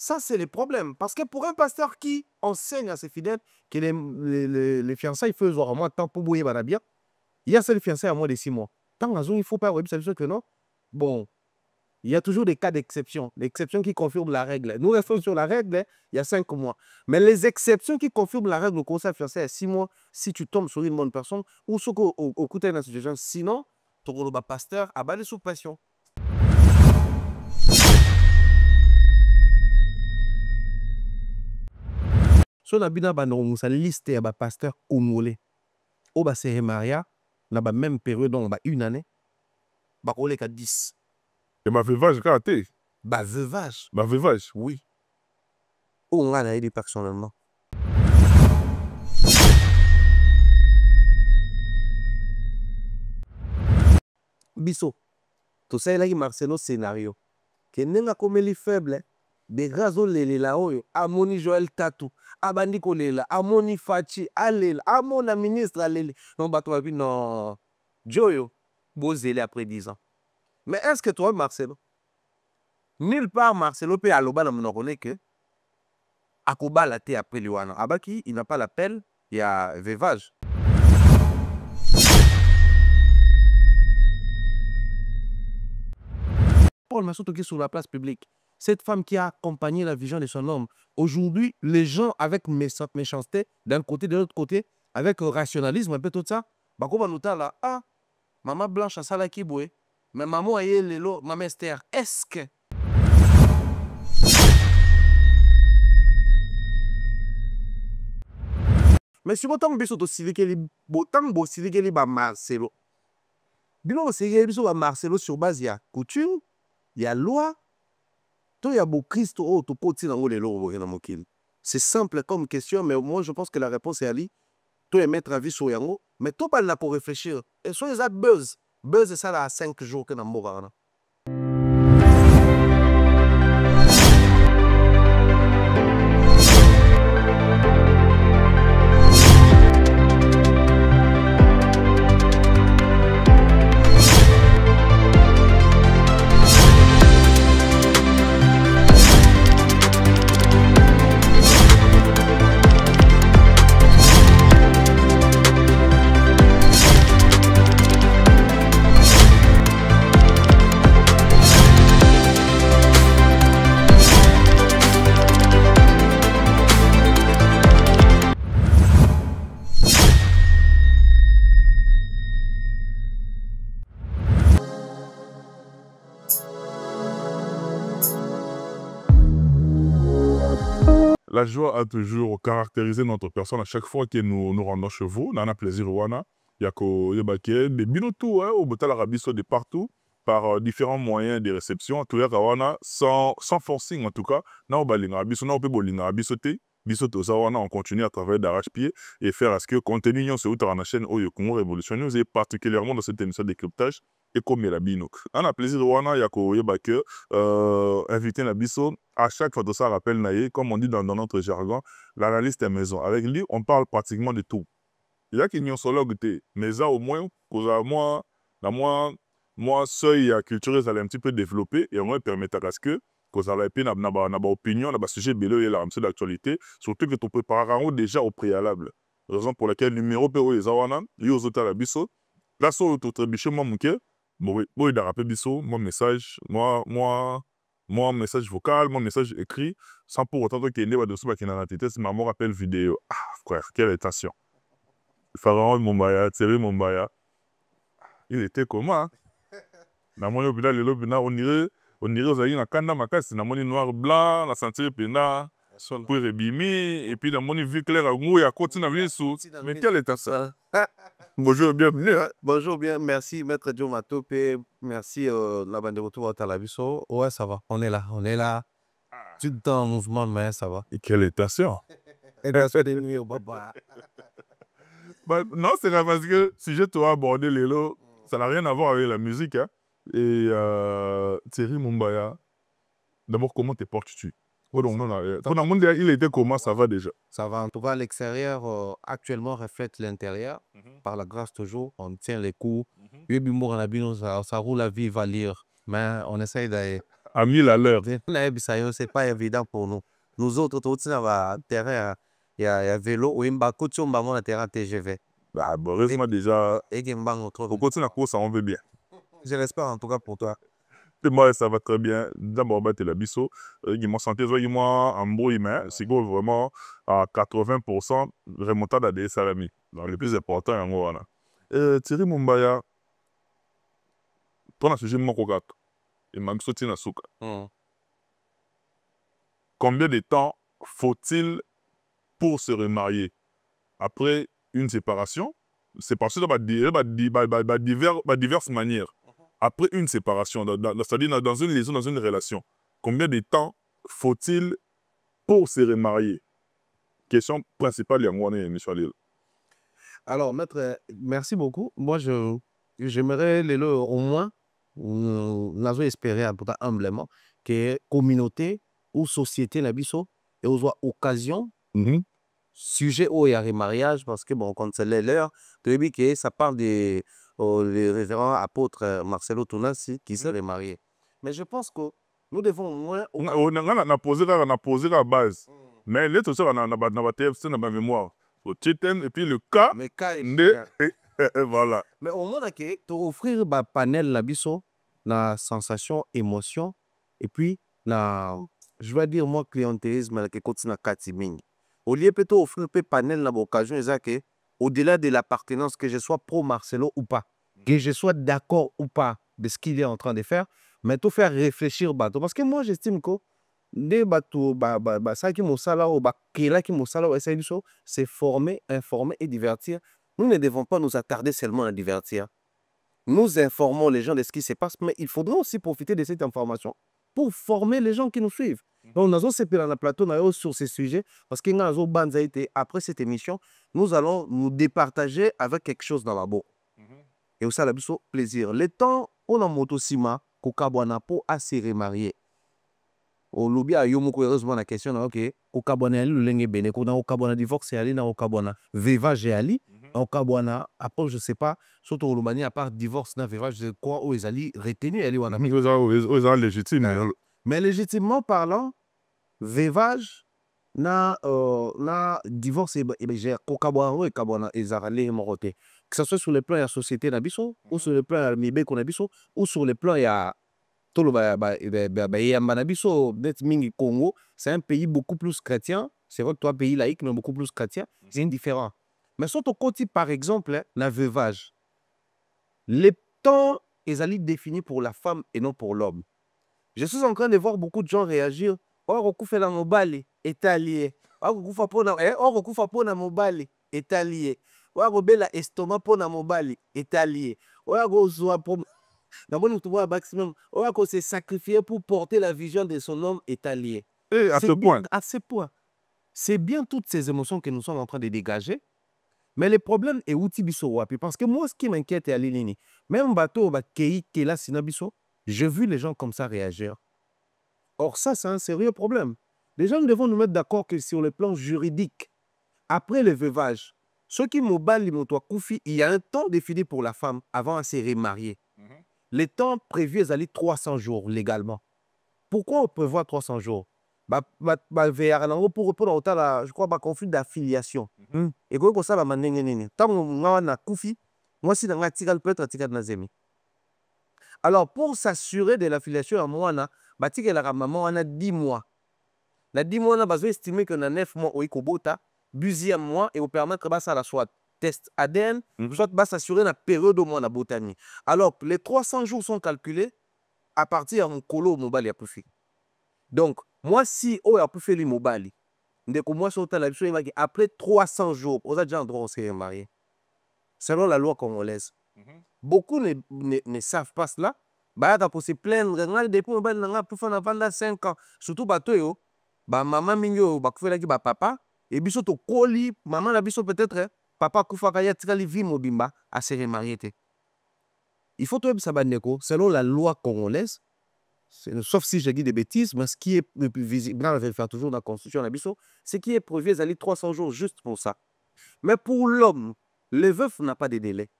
Ça, c'est le problème. Parce que pour un pasteur qui enseigne à ses fidèles que les fiançailles, il faut avoir moins de temps pour bouiller bien, il y a ces fiançailles à moins de 6 mois. Tant raison, il ne faut pas avoir ça que non. Bon, il y a toujours des cas d'exception. L'exception qui confirme la règle. Nous restons sur la règle, il y a 5 mois. Mais les exceptions qui confirment la règle, le conseil fiancé à 6 mois, si tu tombes sur une bonne personne, ou ce au côté de la situation, sinon, ton pasteur a balé sous pression. So na bina sa liste ya ba pasteur congolais o ba se maria na ba même période donc ba une année ba kolé ka 10. Et ma veuvage raté. Ba veuvage. Ma veuvage. Oui. O nga na aidé personnellement. Biso. To sa elaki Marcelo scénario. Ke nenga komeli faible. De razo lele la oyo. Amoni Joël Tatou. Abandi kolela. Amoni Fachi. Alela. Amona ministre alele. Non, bah toi, non. Joyo. Bozele après 10 ans. Mais est-ce que toi, Marcelo? Nulle part, Marcelo peut aloba na monokone que. Akoba la te après Liwana. Abaki, il n'a pas l'appel. Il y a veuvage. Paul Massoto qui est sur la place publique. Cette femme qui a accompagné la vision de son homme. Aujourd'hui, les gens avec méchanceté, d'un côté, de l'autre côté, avec rationalisme, un peu tout ça, bako va nous là, ah, maman Blanche a sala ki boue, mais maman a lelo, maman Esther, est-ce que. Mais si vous avez besoin de Silikeli, vous Silikeli ba Marcelo. Bilo Silikeli biso ba Marcelo sur base il y a coutume, il y a loi. C'est simple comme question, mais moi je pense que la réponse est Ali. Toi, mettre avis sur Yango, mais toi, pas là pour réfléchir. Et soit ça buzz. Buzz, ça là à 5 jours que nous avons. La joie a toujours caractérisé notre personne à chaque fois que nous rendons chez vous. On a un plaisir. Il y a des binotou au Botal Arabiso de partout par différents moyens de réception. Sans forcing en tout cas. On continue à travailler d'arrache-pied et faire à ce que contenu sur la chaîne Oyo Congo Révolutionnaire et particulièrement dans cette émission de décryptage et comme la bino. On a plaisir il y a inviter la biso à chaque fois de ça rappelle naïe comme on dit dans notre jargon l'analyste est maison. Avec lui on parle pratiquement de tout. Il y a qui n'y ont solo goûté mais ça au moins moi seuil culturel ça un petit peu développé et au moins permettre à ce que ça a été na opinion na sujet bello et la d'actualité surtout que tu prépares déjà au préalable. Raison pour laquelle numéro PO est zawana yo zota la biso là sur tout trébiché moi mouké bon il a rappelé biso mon message moi message vocal mon message écrit sans pour autant qu'il y ait de souba qui n'a tête c'est maman rappel vidéo ah frère quelle attention Pharaon Mombaya Thierry Mombaya il était comment na mon hôpital le lobina on dirait aux aïe na kanda makasi na moni noir blanc na sentir pena pour rebimi et puis na moni vue claire à ngou ya côté na visu mais quel est ça. Bonjour, bienvenue. Hein? Bonjour, bien, merci, Maître Joe Matopé. Merci, la bande de retour à Talabiso. Ouais, ça va, on est là. Tout le temps en mouvement, mais ça va. Et quelle étation. Non, c'est là parce que si je t'ai abordé les lots, ça n'a rien à voir avec la musique. Hein? Et Thierry Mumbaya, d'abord, comment te portes-tu? Il était comment, ça va déjà? Ça va, en tout cas, l'extérieur actuellement reflète l'intérieur. Par la grâce toujours, on tient les coups. Ça roule la vie, va lire. Mais on essaye À 1000 à l'heure. C'est pas évident pour nous. Nous autres, tout ça, terrain, il y a vélo, ou un coach, on va terrain TGV. Bah, heureusement déjà, Et au continent, ça on veut bien. je l'espère en tout cas pour toi. Et moi, ça va très bien. D'abord, bah, la biso. Ils m'ont senti, moi, en bruit, mais c'est vraiment à 80% remontada des salami. Donc, le plus important, en gros, voilà. Thierry Mumbaya, ton sujet, mon cocat, et ma biso, tina souka. Combien de temps faut-il pour se remarier après une séparation? C'est parce que diverses manières. Après une séparation, c'est-à-dire dans une liaison, dans une relation, combien de temps faut-il pour se remarier? Question principale, M. Alil. Alors, maître, merci beaucoup. Moi, j'aimerais au moins, nous avons espéré, en tout cas humblement, que communauté ou société, et aux occasion, sujet au et mariage, parce que, bon, quand c'est l'heure, que ça parle des révérend apôtre Marcelo Tounassi qui s'est remarié. Mais je pense que nous devons au moins. On a posé la base. Mais les autres, on a TFC, on a mémoire. Et puis le cas. Mais voilà. Mais au moins, tu offrir un panel la la sensation, émotion, et puis, je vais dire, moi, clientélisme, qui continue à Katiming. Au lieu de offrir un panel, l'occasion, au-delà de l'appartenance, que je sois pro-Marcelo ou pas, que je sois d'accord ou pas de ce qu'il est en train de faire, mais tout faire réfléchir bateau. Parce que moi, j'estime que des bateaux, ça qui m'a ou qui m'a c'est former, informer et divertir. Nous ne devons pas nous attarder seulement à divertir. Nous informons les gens de ce qui se passe, mais il faudra aussi profiter de cette information pour former les gens qui nous suivent. Donc, nous avons dans le plateau sur ces sujets, parce que après cette émission, nous allons nous départager avec quelque chose dans la bouche. Et aussi, la plaisir. Le temps, on a motosima, kokabwana pour à se remarier. Au lobby a yomuko heureusement la question ok okabwana ali lulenge bene ko na okabwana divorce ali na okabwana veuvage ali okabwana après je sais pas surtout au Roumanie à part divorce na veuvage de quoi où ils allaient retenir ali wana aux légitime mais légitimement parlant veuvage na divorce et j'ai okabwana et okabwana ezarale morote que ce soit sur le plan de la société na biso ou sur le plan de mibe ko na biso ou sur le plan ya Congo, c'est un pays beaucoup plus chrétien. C'est vrai que toi, un pays laïque, mais beaucoup plus chrétien. C'est indifférent. Mais surtout, côté, par exemple, le veuvage, les temps, ils allaient définis pour la femme et non pour l'homme. Je suis en train de voir beaucoup de gens réagir. Oh, on fait la mobile, est allié. Oh, on fait la mobile, est allié. Oh, on fait la estomac pour la mobile, est allié. Oh, on maximum, on s'est sacrifié pour porter la vision de son homme est allié. Et à ce point. À ce point. C'est bien toutes ces émotions que nous sommes en train de dégager. Mais le problème est où wapi. Parce que moi, ce qui m'inquiète est à l'île. Même bateau, j'ai vu les gens comme ça réagir. Or, ça, c'est un sérieux problème. Les gens devons nous mettre d'accord que sur le plan juridique, après le veuvage, ceux qui m'oballent, il y a un temps défini pour la femme avant de se remarier. Les temps prévus, ils allaient 300 jours légalement. Pourquoi on prévoit 300 jours? Je crois que conflit d'affiliation. Et comme ça, alors, pour s'assurer de l'affiliation à moi, la maman a 10 mois. Na 10 mois, on a estimé que dans 9 mois, on a 10 mois et on permettre de la soit test ADN, soit s'assurer la période au moins la botanie. Alors, les 300 jours sont calculés à partir de colo mobile a pu. Donc, moi, si on a pu faire le mobile, après 300 jours, on a déjà un droit de se marier. Selon la loi congolaise. Beaucoup ne savent pas cela. Pour se plaindre, depuis que 5 ans, surtout bateau, maman mingo, papa, et biso to koli, maman la biso peut-être, papa kufaka ya tikali vie mobimba à se remarier. Il faut tout ça selon la loi congolaise, sauf si je dis des bêtises, mais ce qui est le plus visible, on va faire toujours dans la constitution, ce qui est prévu, c'est 300 jours juste pour ça. Mais pour l'homme, le veuf n'a pas de délai.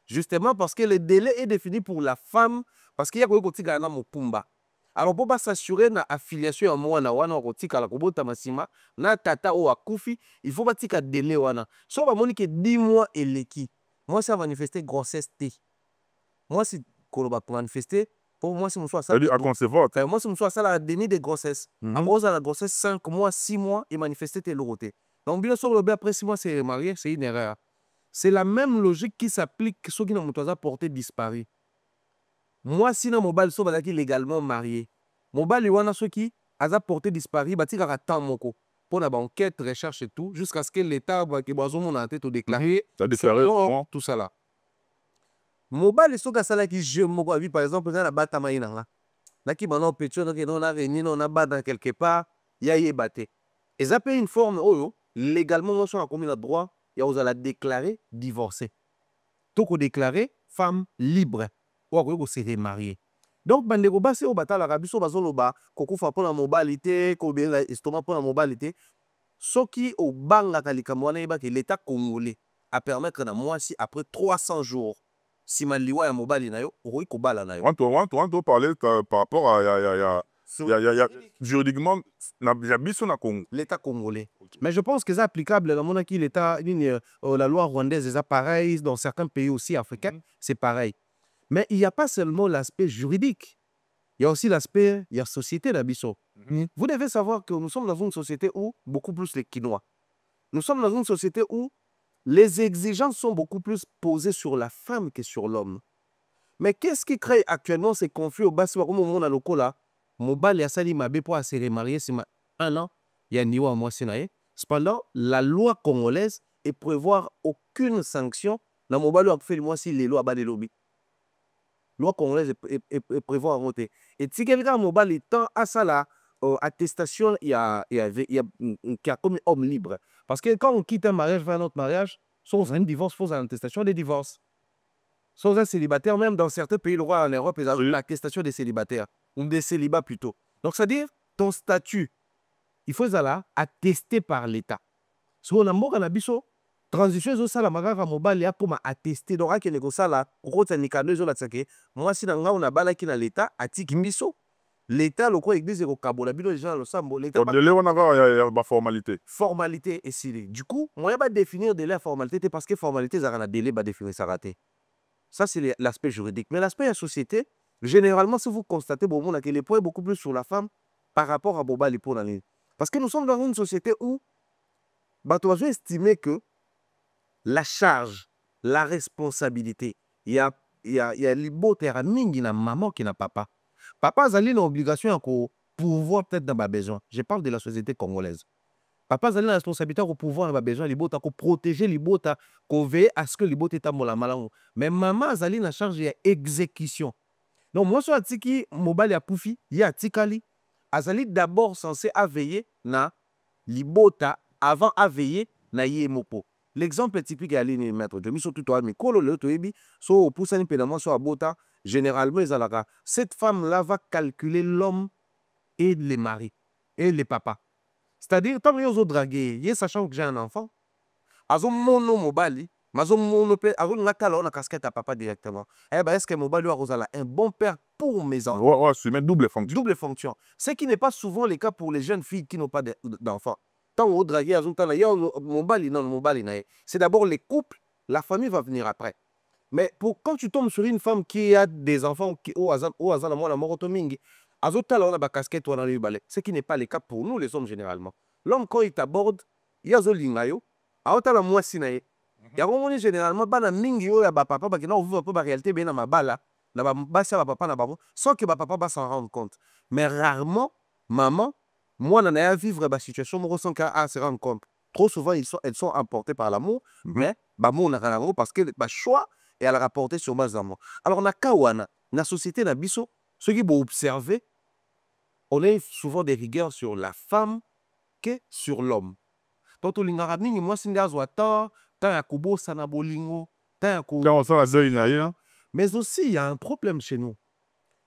Justement parce que le délai est défini pour la femme, parce qu'il y a un petit gars dans mon pumba. Alors pour s'assurer na affiliation ya mwana wana kotika la kobota masima na tata o akufi, il faut batika délai wana. So ba moni que 10 mois eleki. Moi ça manifester grossesse T. Moi si koloba pour manifester pour moi si mon soit ça. C'est-à-dire à concevoir. Moi si mon soit ça la déni de grossesse. À cause de la grossesse 5 mois, 6 mois et manifester tes loroté. Donc bien sûr le après 6 mois c'est marié, c'est une erreur. C'est la même logique qui s'applique ceux qui n'ont pas porté disparu. Moi, si mon mobile so bazaki légalement marié, mobile wana ceux qui a porté disparu, bati kaka temps moko pour la enquête, recherche et tout, jusqu'à ce que l'État qui bazo mon en tête au déclaré, tout ça là. Mobile so ka sala ki je moko abi par exemple na bata maina nga. Na ki bana pecho na ki na veni na bata quelque part, ya yebate. Et ça peut une forme oh légalement moi so comme il a droit, ya vous la déclarer divorcé. Tout ko déclarer femme libre. Ou se remarier. Donc, bandeko basi o batala rabiso bazoloba kokufa pona mobilité, ko bien estomac pona mobilité. Soki o banga kalikambo wana yeba que l'État congolais a permettre na mwasi après 300 jours si maliwa ya mobali na yo oi ko bala na yo. On doit parler par rapport à juridiquement na biso na Congo. L'État congolais. Okay. Mais je pense que c'est applicable dans mon acquis l'État la loi rwandaise est pareil dans certains pays aussi africains, c'est pareil. Mais il n'y a pas seulement l'aspect juridique, il y a aussi l'aspect, il y a société d'Abisso. Vous devez savoir que nous sommes dans une société où beaucoup plus les Quinois. Nous sommes dans une société où les exigences sont beaucoup plus posées sur la femme que sur l'homme. Mais qu'est-ce qui crée actuellement ces conflits au bas au moment où on a là, Mobile et Asali Mabé pour se remarier, c'est un an, il y a Niwa moi Sinaï. Cependant, la loi congolaise est prévoir aucune sanction dans Mobile ou fait moi si les lois bas des lobbies. Loi congolaise est prévoir à voter. Et si quelqu'un mobile est temps à ça là, attestation, il y a comme homme libre. Parce que quand on quitte un mariage vers un autre mariage, sans un divorce, faut une attestation de divorce. Sans un célibataire, même dans certains pays, le roi en Europe, ils ont l'attestation des célibataires, ou des célibats plutôt. Donc, c'est-à-dire, ton statut, il faut ça attesté par l'État. Si on a mort en abisso, transition zo sala makaka mobali ya poma attester donc akene ko sala kota nikano zo la tsake moi si na nga on a bala ki na l'état atiki biso l'état loko église ko kabola bino déjà le sambo l'état de là on a ba formalité et si du coup moi ba définir de la formalité parce que formalité ça na délai ba définir ça raté ça c'est l'aspect juridique mais l'aspect de la société généralement si vous constatez bon on a que les points beaucoup plus sur la femme par rapport à bobali pour la parce que nous sommes dans une société où bah tu vas estimer que la charge, la responsabilité, il y a liberté à mingi na maman qui n'a papa. Papa a une obligation pour pouvoir peut-être dans ma besoin. Je parle de la société congolaise. Papa a une responsabilité pour pouvoir dans ma besoin, libota pour protéger libota, pour veiller à ce que libota est à mon malan. Mais maman a une charge d'exécution. Donc moi sur atiki mobile ya poufi, ya tikali, azali d'abord censé veiller na libota avant à veiller na yemopo. L'exemple typique est l'année maître de mise tout mais quand le toebi so pour ça pédalement sur abota généralement cette femme là va calculer l'homme et les maris et les papas. C'est-à-dire tant que vous draguer, y sachant que j'ai un enfant, azo mono mobile, mazo mono pe azo nakala on a casquette à papa directement. Eh ben est-ce que mobile a un bon père pour mes enfants? Ouais, c'est une double fonction. Double fonction. Ce qui n'est pas souvent le cas pour les jeunes filles qui n'ont pas d'enfants. Tant au draguer, c'est d'abord les couples, la famille va venir après. Mais quand tu tombes sur une femme qui a des enfants, ce qui n'est pas le cas pour nous les hommes généralement. L'homme quand il t'aborde, il y a zolingayo, aotala mwasi na ye. Ya komoni généralement bana mingi yo ya ba papa ba kina ovu ba réalité bien na mabala, na ba basi ba papa na babo, sans que ba papa ba s'en rendre compte. Mais rarement maman moi, on a vivre la situation, on ressent qu'à se rendre compte. Trop souvent, elles sont emportées par l'amour, mais l'amour n'a rien à voir parce que le choix est à la rapporter sur base d'amour. Alors, on a Kawana, la société n'a biso, ceux qui vont observer, on a souvent des rigueurs sur la femme que sur l'homme. Donc, on a dit, moi, c'est un tant à Kubo, Sanabolingo, mais aussi, il y a un problème chez nous.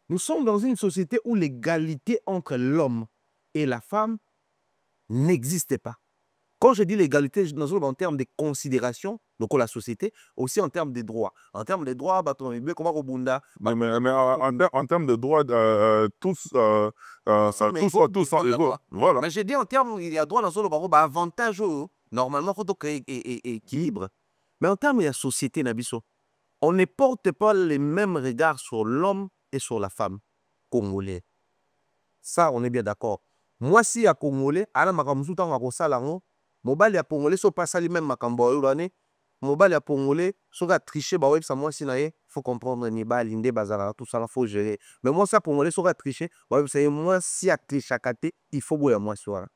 Nous sommes dans une société où l'égalité entre l'homme et la femme n'existe pas. Quand je dis l'égalité, en termes de considération, donc la société, aussi en termes de droits. En termes de droits, comment Robunda. Mais en termes de droits, tous, tous sont égaux. Voilà. Mais j'ai dit en termes, il y a droit dans le avantage, normalement, il faut créer équilibre. Mais en termes de la société, Nabiso, on ne porte pas les mêmes regards sur l'homme et sur la femme congolais. Ça, on est bien d'accord. Moi, si à Congolais, à la Makamusu, tant à Salango, mobile à Congolais, so pas ça les mêmes Makambo, mobile à Congolais, so à tricher, bah ouais, ça moi, si naïe, faut comprendre, ni ba, l'indé, bazara, tout ça, faut gérer. Mais moi, ça, Congolais, so à tricher, bah ouais, c'est moi, si à tricher à côté, il faut boire moi, soir.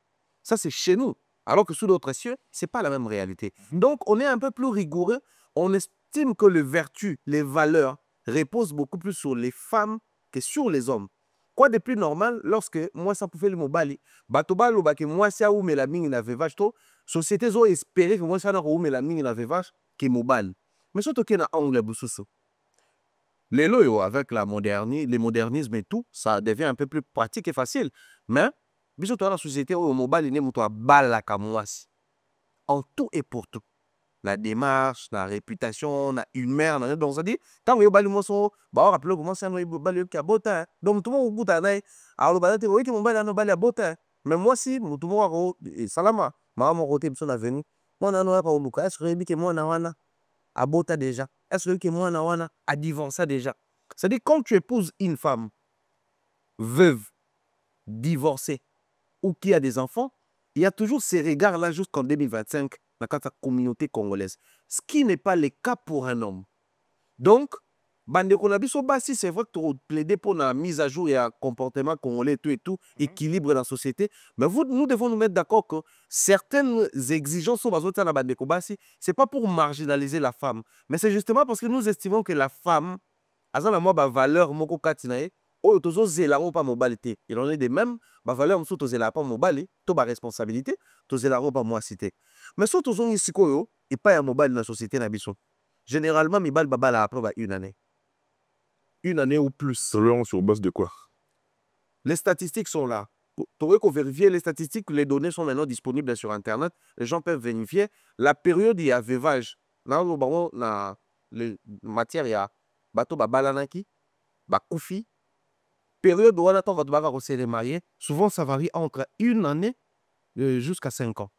Ça, c'est chez nous. Alors que sous d'autres cieux, c'est pas la même réalité. Donc, on est un peu plus rigoureux. On estime que les vertus, les valeurs reposent beaucoup plus sur les femmes que sur les hommes. Quoi de plus normal lorsque moi ça pouvait le mobali batoba loba que moi ça ou la mine la vevache to société ont espéré que moi ça na ou la mine la vevache que mobile mais surtout que na angle bususu les loyo avec la les modernismes et tout ça devient un peu plus pratique et facile mais biso to la société au mobile ne muto bala ka mwasi en tout et pour tout la démarche, la réputation, la humeur, donc ça dit, tant que vous avez le bah rappelez comment ça nous balé qui a bota. Donc tout le monde goûte à naï. Alors le balade, oui que mon balé no balé à bota. Mais moi si, tout le monde a salama. Maman côté son avenue. Moi na no pas au muka. Est-ce que moi na wana à bota déjà? Est-ce que moi na wana à divorcer déjà? C'est-à-dire quand tu épouses une femme veuve, divorcée ou qui a des enfants, il y a toujours ces regards-là jusqu'en 2025 dans la communauté congolaise. Ce qui n'est pas le cas pour un homme. Donc, si c'est vrai que tu plaides pour la mise à jour et un comportement congolais et tout, équilibre dans la société, mais nous devons nous mettre d'accord que certaines exigences sont basées dans la ce n'est pas pour marginaliser la femme, mais c'est justement parce que nous estimons que la femme a une valeur moko katinae oyo tozozela ngo pa mobali te. Il en est de même, ba valeur mosusu tozela pa mobali, to ba responsabilité, tozela ngo pa mwasi te. Mais so tozongi sikoyo epai ya mobali na société na biso. Généralement mibali babala après une année. Une année ou plus. Selon sur base de quoi? Les statistiques sont là. Tu aurais qu'on vérifier les statistiques, les données sont maintenant disponibles sur Internet. Les gens peuvent vérifier. La période, il y a veuvage. Dans le matière, il y a bateau babalanaki, bakoufi. Période où on attend votre bagarre aussi les mariés, souvent ça varie entre une année jusqu'à 5 ans.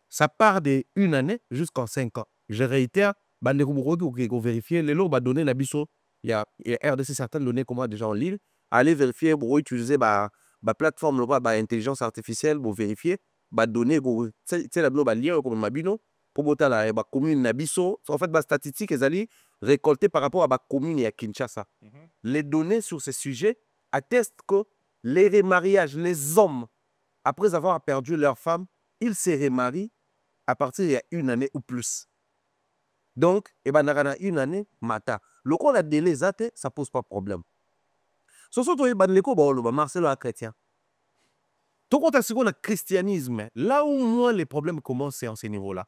Ça part de une année jusqu'à 5 ans. Je réitère, vous vérifiez, les lots donner la biso. Il y a RDC certaines données qu'on a déjà en ligne. Allez vérifier, vous utilisez la plateforme, intelligence artificielle, vous vérifier, donner, c'est la lien comme Mabino, pour la commune Nabiso. En fait, la statistique est récoltée par rapport à la commune et à Kinshasa. Les données sur ce sujet attestent que les remariages, les hommes, après avoir perdu leur femme, ils se remarient à partir d'il y a une année ou plus. Donc, une année, mata. Le coup, la délai, ça ne pose pas de problème. Ce sont les Marcelo a chrétien. Tout compte à ce qu'on a christianisme, là où moi les problèmes commencent, c'est en ce niveau-là.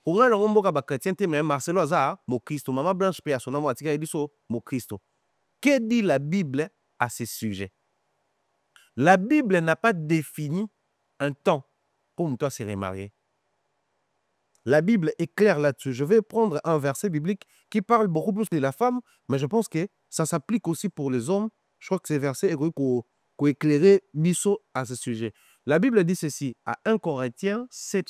Pour un homme chrétien, Marcelo a mon Christ, maman blanche, paix à son nom, mon Christ. Que dit la Bible à ce sujet? La Bible n'a pas défini un temps pour toi se remarier. La Bible est claire là-dessus. Je vais prendre un verset biblique qui parle beaucoup plus de la femme, mais je pense que ça s'applique aussi pour les hommes. Je crois que ces versets pour éclairer Misso à ce sujet. La Bible dit ceci, à 1 Corinthiens 7,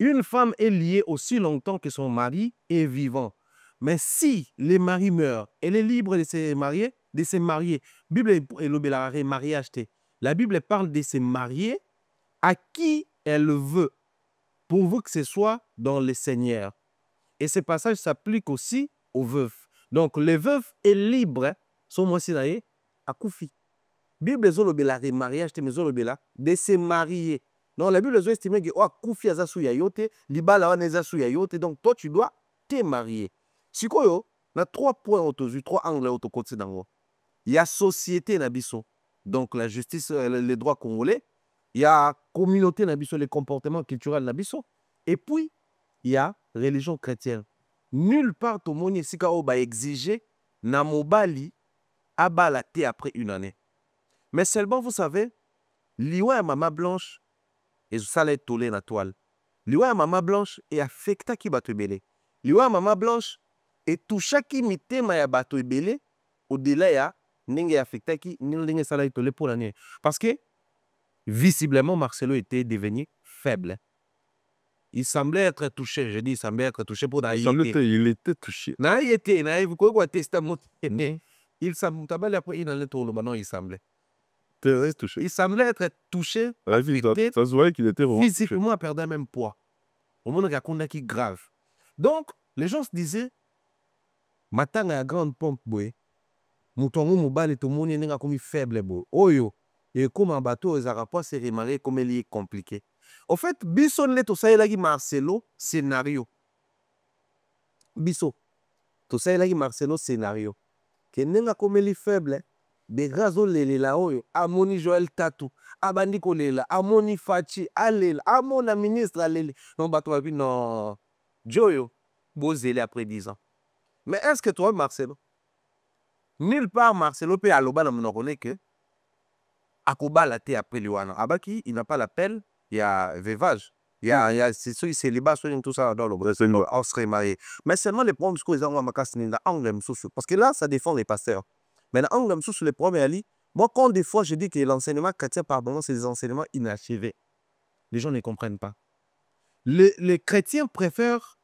une femme est liée aussi longtemps que son mari est vivant. Mais si le mari meurt, elle est libre de se marier, Bible est le mariage. La Bible parle de se marier à qui elle veut, pourvu que ce soit dans le Seigneur. Et ce passage s'applique aussi aux veufs. Donc, les veufs est libre, sont moi si à Koufi. Bible est le mariage, de se marier. Donc, la Bible est estimée que Koufi a souya yote, libala a souya yote. Donc, toi, tu dois te marier. Si quoi, il y a 3 points autour, 3 angles autour. Il y a société nabiso, donc la justice, les droits congolais. Il y a communauté nabiso, les comportements culturels nabiso. Et puis, il y a religion chrétienne. Nulle part au monde ici va exiger na mobali abalate après une année. Mais seulement, vous savez, liwa et maman blanche, et ça l'a tolé la toile. Liwa Mama Blanche et affecta qui bato ebele. Liwa Mama Blanche et toucha qui mitema ya bato ebele au-delà ya nenge affecta qui nenge ça l'a tolé pour l'année. Parce que visiblement Marcelo était devenu faible. Il semblait être touché, je dis il semblait être touché pour il était touché. Il semblait après il semblait. Très touché. Il semblait être touché. Ça se voyait qu'il était vraiment physiquement, perdait même poids. Au monde qui est grave. Donc, les gens se disaient, Matanga a grande pompe, boy. Moutongo mobile tout le monde est comme faible, boy. Oyo. Et comme un bateau, ils n'ont pas se remarquer comme il est compliqué. Au fait, Bisson le tout ça, il a dit Marcelo scénario. Bisso. Tout ça, il a dit Marcelo scénario. Que nenga comme il est faible, de razo lele la oyo, amoni Joël Tatou, abandi ko lela, amoni Fachi, alela, amona ministre alele. Non, bah toi, non, Joyo, bozele après 10 ans. Mais est-ce que toi, Marcelo, nulle part Marcelo peut aloba na monokone que akoba la te après Luana. Abaki, il n'a pas l'appel, il y a veuvage. C'est ceux qui célibats, tout ça dans le on serait marié. Mais seulement les problèmes que les gens ont parce que là, ça défend les pasteurs. Mais dans les problèmes, moi, quand des fois je dis que l'enseignement chrétien, pardon, c'est des enseignements inachevés, les gens ne comprennent pas. Les chrétiens préfèrent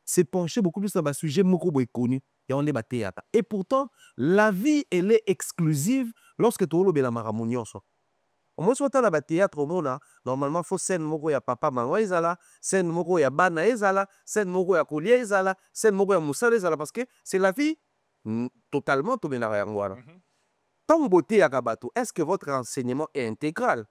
se pencher beaucoup plus sur le sujet connu. Et pourtant, la vie, elle est exclusive lorsque tu as la maramounion. Au moins, si tu as un théâtre, normalement, il faut scène moko ya papa maman ezala, scène moko ya bana ezala, scène moko ya kolia ezala, scène moko ya musala ezala, parce que c'est la vie totalement tout bien à tant beauté ya kabato, est-ce que votre enseignement est intégral?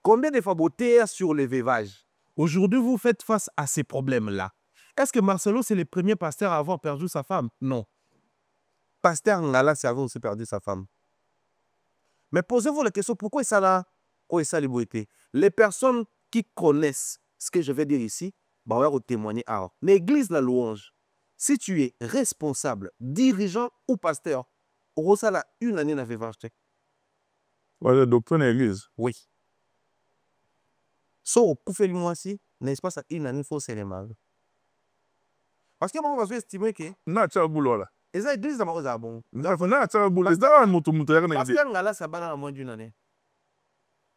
Combien de fois beauté sur le veuvage? Aujourd'hui, vous faites face à ces problèmes-là. Est-ce que Marcelo, c'est le premier pasteur à avoir perdu sa femme? Non. Pasteur Ngala, c'est avant aussi perdu sa femme. Mais posez-vous la question, pourquoi ça là? Les personnes qui connaissent ce que je vais dire ici, vont témoigner. L'église, la louange, si tu es responsable, dirigeant ou pasteur, ça là, une année n'avait pas acheté. Ouais, doctrine l'église. Oui. So, pour faire le mois ci, n'est-ce pas ça, une année, il faut se remarquer. Parce que moi, on va estimer que. Non, tu as boulot là. Et ça, l'église, c'est bon. Non, tu as boulot. C'est un moto. Parce que là, ça va dans moins d'une année.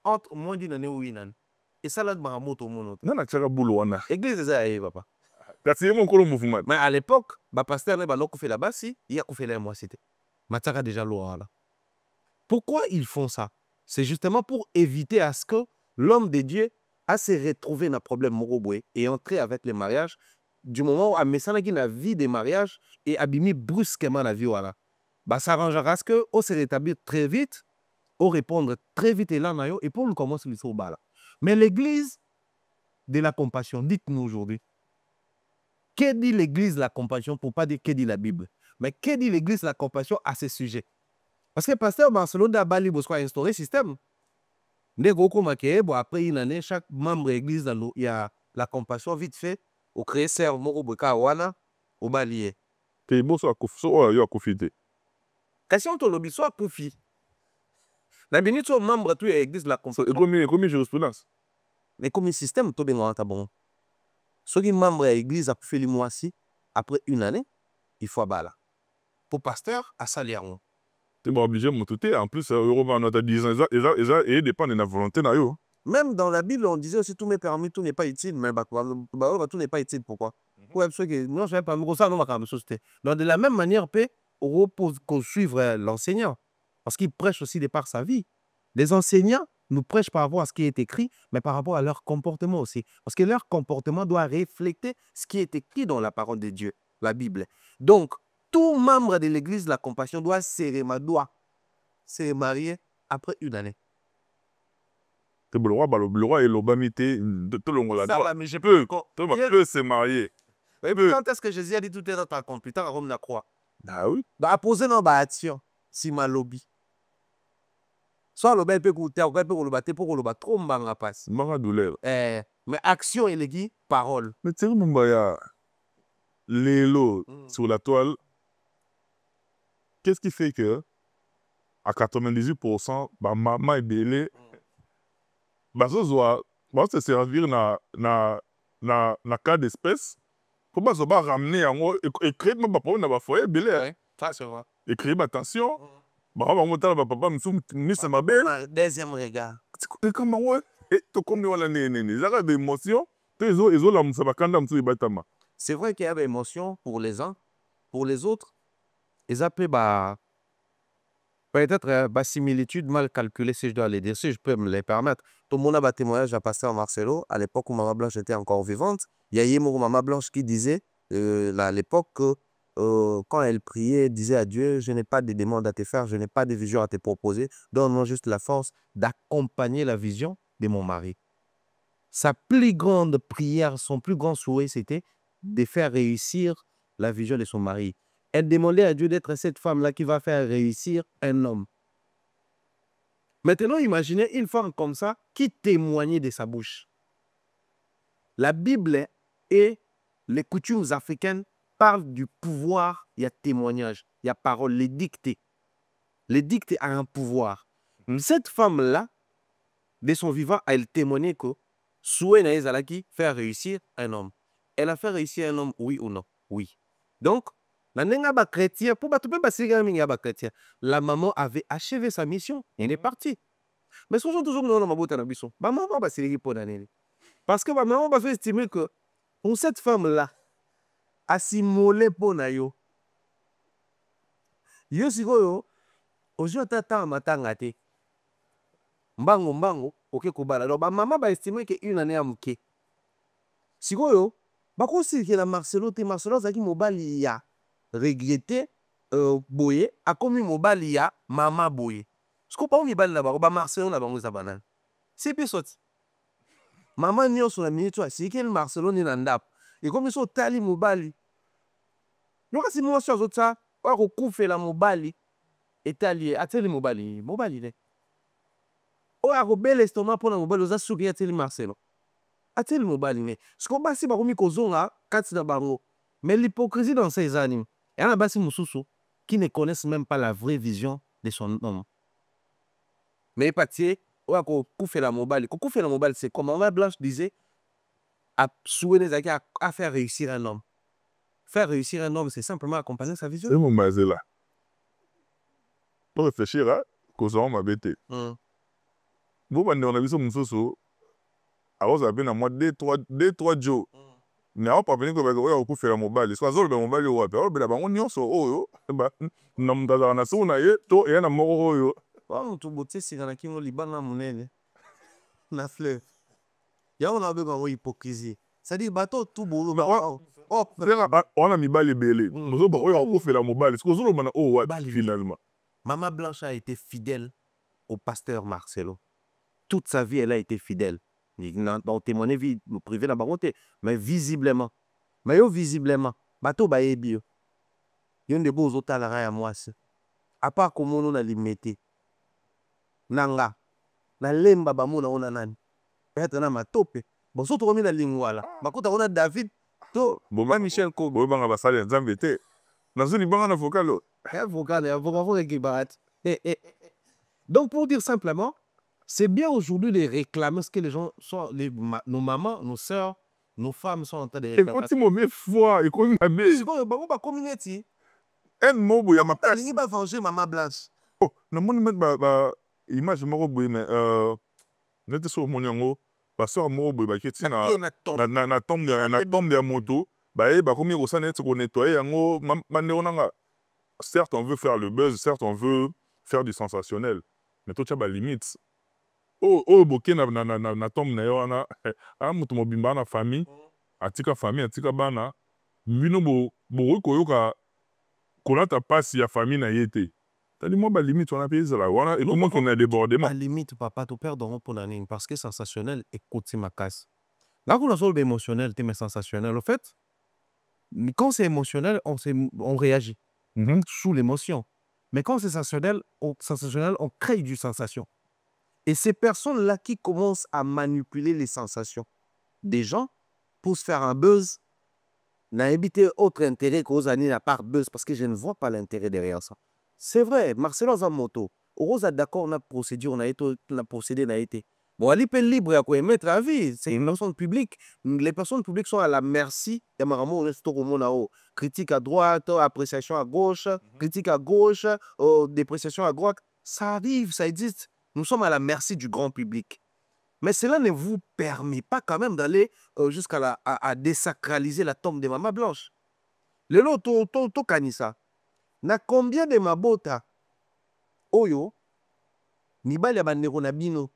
Entre moins d'une année ou une année. Et ça, là, c'est moto. Non, tu as boulot là. L'église, c'est ça, papa. C'est mon mouvement. Mais à l'époque, le pasteur, il a fait là-bas, il a fait là, moi, c'était. Matara déjà loin là. Pourquoi ils font ça? C'est justement pour éviter à ce que l'homme de Dieu a se retrouvé dans le problème moroboué et entrer avec le mariage du moment où a mis la vie des mariages et abîmer brusquement la vie. Voilà. Bah, ça arrangera ce que on se rétablir très vite, on répondre très vite et là, et pour nous commencer le sur bas là. Mais l'église de la compassion, dites-nous aujourd'hui, que dit l'église de la compassion pour pas dire que dit la Bible? Mais que dit l'église de la compassion à ce sujet? Parce que le pasteur Marcelo Dabali a instauré un système. Après une année, chaque membre de l'église, il y a la compassion vite fait. Au créer serre, au balier. T'es beau, ça a confité. Question de lobby, soit profit. La minute, soit membre de l'église de la compassion. Et combien de jurisprudence? Mais comme un système, tout bien, bon. Ceux qui sont membres de l'église a fait le mois ci, après une année, il faut abattre. Pour pasteur, à salaire. Tu es obligé de monter. En plus, on a 10 ans, et dépend de la volonté. Même dans la Bible, on disait aussi tout m'est permis, tout n'est pas utile. Mais tout n'est pas utile. Pourquoi? Non, je vais pas me ça, non, donc, de la même manière, on repose qu'on suivre l'enseignant. Parce qu'il prêche aussi de par sa vie. Les enseignants nous prêchent par rapport à ce qui est écrit, mais par rapport à leur comportement aussi. Parce que leur comportement doit refléter ce qui est écrit dans la parole de Dieu, la Bible. Donc, tout membre de l'église de la compassion doit se marier après une année. Le roi et l'obamité de tout le monde. Ça va, mais je peux se marier. Quand est-ce que Jésus a dit tout est dans ta computer à Rome la croix? Ah oui. Bah, poser dans la action, si ma lobby. Soit le bel peut coûter, ou le battre pour le battre, trop mbanga passe. Mbanga douleur. Mais action et les parole. Mais tu sais, Mbaya, les lots sur la toile, qu'est-ce qui fait que à 98%, bah, maman est belé, bah, ça soit va se servir na cas d'espèce pour pas se ramener et créer ma papa na ba foyer belé Ouais, ça c'est vrai. et créer ma tension ba ba motala ba papa msu ni ça ma belle Deuxième regard. kama ouais et to comme wala ne zaka d'émotion to ezo la musa bakanda msu ibatama. C'est vrai qu'il y a des émotions pour les uns, pour les autres. Ils appellent bah, peut-être similitude mal calculée, si je dois les dire, si je peux me les permettre. Tout le monde a un témoignage à passer en Marcelo, à l'époque où Maman Blanche était encore vivante. Il y a Yémour Maman Blanche qui disait, à l'époque, que quand elle priait, elle disait à Dieu, je n'ai pas de demande à te faire, je n'ai pas de vision à te proposer, donne-moi juste la force d'accompagner la vision de mon mari. Sa plus grande prière, son plus grand souhait, c'était de faire réussir la vision de son mari. Elle demandait à Dieu d'être cette femme-là qui va faire réussir un homme. Maintenant, imaginez une femme comme ça qui témoignait de sa bouche. La Bible et les coutumes africaines parlent du pouvoir, il y a témoignage, il y a parole, les dictées. Les dictées ont un pouvoir. Cette femme-là, de son vivant, elle témoignait que souhait na ezalaki faire réussir un homme. Elle a fait réussir un homme, oui ou non? Oui. Donc, la chrétien, pour chrétien, la maman avait achevé sa mission. Elle est partie. Mais ce sont toujours dans ma boîte à bisson. Ma maman va se pour l'année. Parce que ma maman va faire estimer que pour cette femme-là, assimolé pour na yo. Yo si yo, aujourd'hui tata matanga te. Mbango, ok kubala. Alors, ma maman va estimer qu'une année à mouké. Si yo, bako si que la Marcelo te Marcelo zaki mobali ya regretté boye a commis mobali ya mama boye. Ce qu'on pas mobali na ba Marcelo na bango za banane. C'est peu sorti. Maman nyo sur la minute si que Marcelo ni ndap. Et comme so tali mobali. Non si moi sur ça, wa ko kufela mobali etali ateli mobali ne. O a ko bel estomac pour na mobali za suki ateli Marcelo. Ateli mobali ne. Ce qu'on basi ba komi kozonga kati na bango. Mais l'hypocrisie dans ces animes. Il y en a basi mususu qui ne connaissent même pas la vraie vision de son homme. Mais patié, ou à koufela mobali. Koufela mobali, c'est comme Maman Blanche disait, à souhaiter à faire réussir un homme. Faire réussir un homme, c'est simplement accompagner sa vision. C'est mon mazé là. Pour réfléchir à cause on m'a bêté. Vous on a vu ça mususu. Alors ça vient à moi 2-3 jours. Mais on pas venir que on koufela mobali. Soit zolo mobali ou apa. On be la bango nyonso oyo. Ba na mdaza na sona ye to e na moko oyo. Wow, tu botte si na kingo libana munene. Na fleuve. Ya on a besoin de hypocrisie. C'est-à-dire bateau tout boulot. Oh, on a mis bali belé. Nous on fait la mobile. Ce que nous on oh finalement. Maman Blanche a été fidèle au pasteur Marcelo. Toute sa vie, elle a été fidèle. Dans témoigner vie privé la baronté, mais visiblement. Mais yo visiblement, bateau ba ebi yo. Yon de beaux hôtels à moi. À part comment on a limité. Nanga. Na lemba ba mona ona nani. Peut-être na matope. Bon surtout comme na lingwala. Makuta on a David to Bon Michel Kobe. Bon banga basale nzambe te. Na zoni banga na vocal. Vocal qui barat. Donc pour dire simplement, c'est bien aujourd'hui de réclamer ce que les gens sont, nos mamans, nos sœurs, nos femmes sont en train de réclamer. Et quand tu m'as foi, et qu'on a mis. C'est quoi, bah, communauté. Un mot, il y a ma place. Il va venger Maman Blanche. Oh, non, moi, je image, je mais n'était sur mon yango, parce que moi, je na tombe de moto, comme il s'en est nettoyer yango, certes, on veut faire le buzz, certes, on veut faire du sensationnel, mais toi, tu as des limites. Oh, boké na tombe na yo na, mutu mobimba na famille, atika famille, atika bana, bino bo koyoka kolata passe ya famille na yete. T'as dit moi ba limite on a payé ça là, et comment qu'on a débordé ma limite papa tu perds dans pour la ligne parce que sensationnel écoute ma casse. Là qu'on a sur émotionnel, mais sensationnel au fait. Quand c'est émotionnel, on réagit sous l'émotion. Mais quand c'est sensationnel, on crée du sensation. Et ces personnes-là qui commencent à manipuler les sensations des gens pour se faire un buzz, n'a évité autre intérêt qu'aux années à part buzz, parce que je ne vois pas l'intérêt derrière ça. C'est vrai, Marcelo Zamoto, Rose a d'accord, on a procédé, on a procédé, on a été. Bon, elle est libre à émettre avis. C'est une personne publique. Les personnes publiques sont à la merci. Il y a critique à droite, appréciation à gauche, critique à gauche, dépréciation à droite. Ça arrive, ça existe. Nous sommes à la merci du grand public. Mais cela ne vous permet pas quand même d'aller jusqu'à à désacraliser la tombe de Maman Blanche. Le lot, to kanisa. Na combien de mabota oyo mibali ya bandeko na bino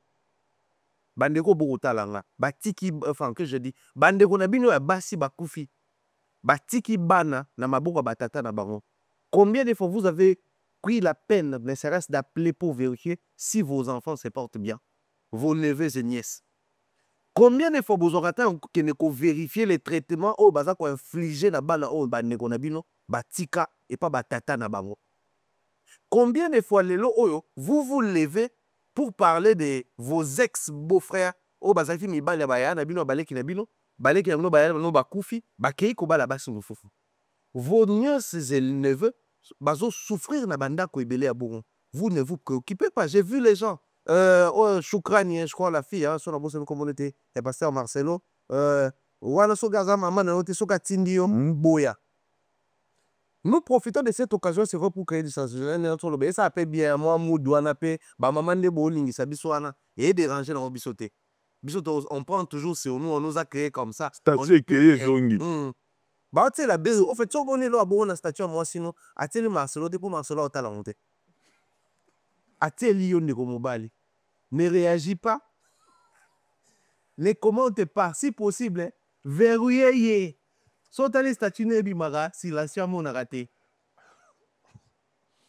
bandeko bokotalanga batiki enfin que je dis bandeko na bino ya basi bakufi batiki bana na maboko batata na bango. Combien de fois vous avez pris la peine ne serait-ce d'appeler pour vérifier si vos enfants se portent bien, vos neveux et nièces? Combien de fois vous aurez vérifier les traitements au baza ko infliger na bana o bandeko na bino batika et pas batata na bango? Combien de fois lelo oyo vous vous levez pour parler de vos ex-beaux-frères au bazaki mibali ya baya na bino baleki na bino baleki na bino baya na bakufi bakei ko bala basi mufufu? Vos nièces et neveux bazo souffrir na banda ko ebele ya bongo. Vous ne vous préoccupez pas. J'ai vu les gens Choukrani, je crois la fille sur la bosse de communauté et pasteur Marcelo wana so gaza maman na note so katindio mboya. Nous profitons de cette occasion, c'est vrai, pour créer du sensationnel. Ça fait bien, moi, Moudouana, maman de bowling, ça bisouana, et déranger dans le bisoté. On prend toujours sur nous, on nous a créé comme ça. Statue créé, Zongi. Bah, tu sais, la bise, au fait, si on est là, on a statue, moi, sinon, à tel Marcelo, pour Marcelo, au talent. À tel Lyon, ne réagis pas, ne commente pas, si possible, verrouillez. Sont allés statuer Nebimara, si la siamo a raté.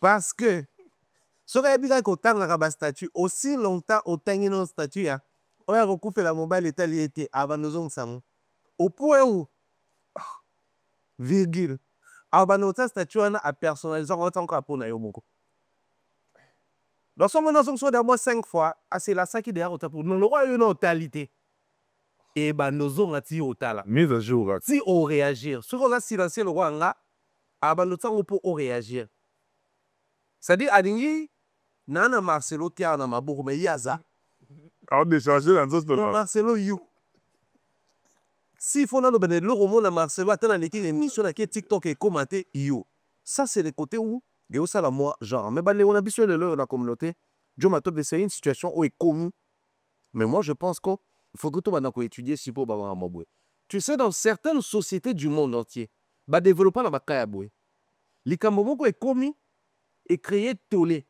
Parce que, si on a autant statut, aussi longtemps autant une statut, on a recoupé la mobile et était avant nous sommes au point où, virgule, avant notre statut, on a personnalisé autant qu'à pour Nayomoko. Dans son moment, on a d'abord 5 fois, c'est la ça qui est derrière pour nous, le roi une totalité. Et ben nous on a tiré au talent. Mise à jour. Si on réagir, si on a silencié le roi là, avant le temps on peut réagir. C'est-à-dire Adingi, Nana Marcelo Tia na maboko mais yaza. Alors de changer dans ce temps. Marcelo you. Si faut na le le roman na Marcelo attend l'équipe émission là qui TikTok et commenter you. Ça c'est le côté où et ça la moi genre mais on a besoin de la communauté. Je m'attends de c'est une situation où est commun. Mais moi je pense que il faut que tu vas étudier si pour tu sais, dans certaines sociétés du monde entier, bah développer la bakayaboué. Likamomoko est commis et créé tolé.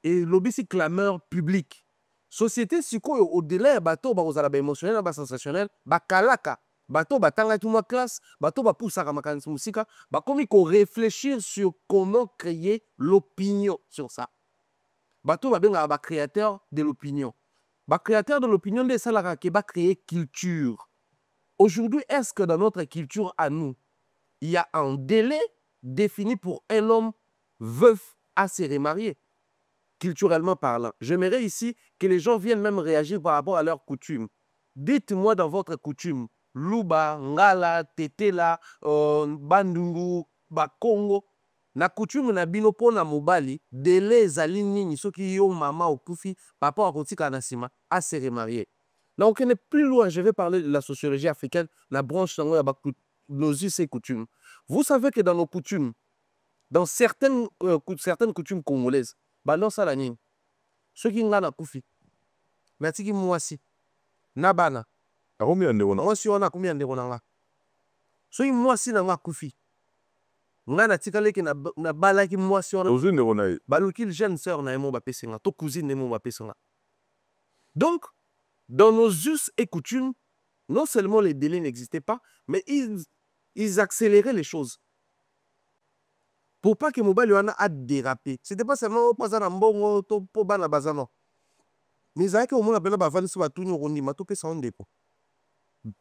Et lobby c'est clameur publique. Société si quoi au-delà bateau bah aux arabes émotionnel bah sensationnel bah kalaka bateau bah tanga tout ma classe bateau bah poussa à ma musique bah comme il faut réfléchir sur comment créer l'opinion sur ça. Bateau bah bien bah créateur de l'opinion. Bah, créateur de l'opinion des salariés qui va créer culture. Aujourd'hui, est-ce que dans notre culture à nous, il y a un délai défini pour un homme veuf à se remarier, culturellement parlant? J'aimerais ici que les gens viennent même réagir par rapport à leurs coutumes. Dites-moi dans votre coutume, Luba, Ngala, Tetela, Bandungu, Bakongo, na coutume na bino pona mobali délai ezali nini soki yo mama okufi papa akotika na sima à se remarier. Donc on est plus loin, je vais parler de la sociologie africaine, la branche nos us et coutumes. Vous savez que dans nos coutumes, dans certaines coutumes congolaises, bah non ça la nini. Ceux qui ngana kufi. Merci qui mwasi. Nabana. A combien de on a? Moi si on a combien de on a? Ceux qui mwasi na kufi. Ngana tikale ki na balaki mwasi on a. Cousine de on a. Baluki jeune sœur na emo ba pesenga, to cousine emo ba pesenga. Donc dans nos us et coutumes, non seulement les délais n'existaient pas, mais ils accéléraient les choses. Pour pas que Mobile Yohana a dérapé. Ce n'était pas seulement pas un bon pour bana bazano. Mais ça que au moins appelle bavani sur tout nous rondi mato que ça on dépôt.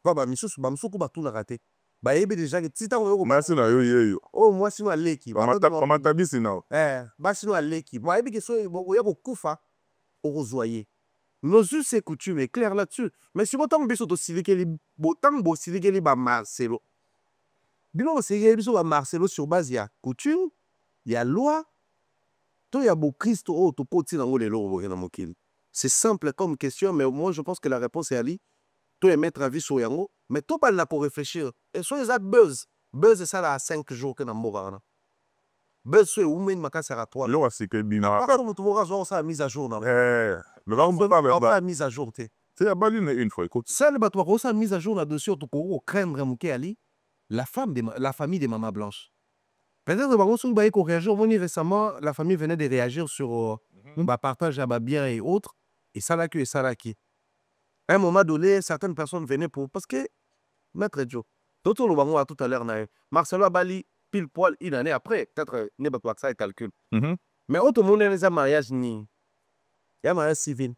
Baba miso bamsoko ba tout na raté. Ba yebe déjà que tita on Merci na yo yo. Oh moi sino aleki. Comment tabisi na? Ba sino aleki. Ba yebe que so ya ko kufa au zoyer. Nos us et coutumes est clair là-dessus. Mais si autant beso to silikeli botam bo silikeli ba Marcelo. Bino silikeli biso ba Marcelo sur base ya coutume, il y a loi, to ya bo Christ o to poti na ngolelo bo na mokili. C'est simple comme question, mais moi, je pense que la réponse est Ali. Toi, et mettre avis sur Yango, mais toi, pas là pour réfléchir. Et soit les buzz. Buzz, c'est ça là à 5 jours que nous avons. Buzz, c'est où même ma sera à 3. Lo asike bina. Quand on va ça mise à jour. Le va on pas On pas mise à jour. C'est à Bali une fois écoute. Celle bah toi ça mise à jour là-dessus pour craindre Mouké Ali, la famille des mamans blanches. Peut-être que vous réagir. Récemment, la famille venait de réagir sur partage à bien et autres. Et ça là et ça là qui. À un moment donné, certaines personnes venaient pour parce que Maître Joe, tout le monde tout à l'heure, Marcelo Bali, pile poil une année après, peut-être n'est pas ça et calcul. Mais autre monde les a mariage ni. Il y a mariage civil.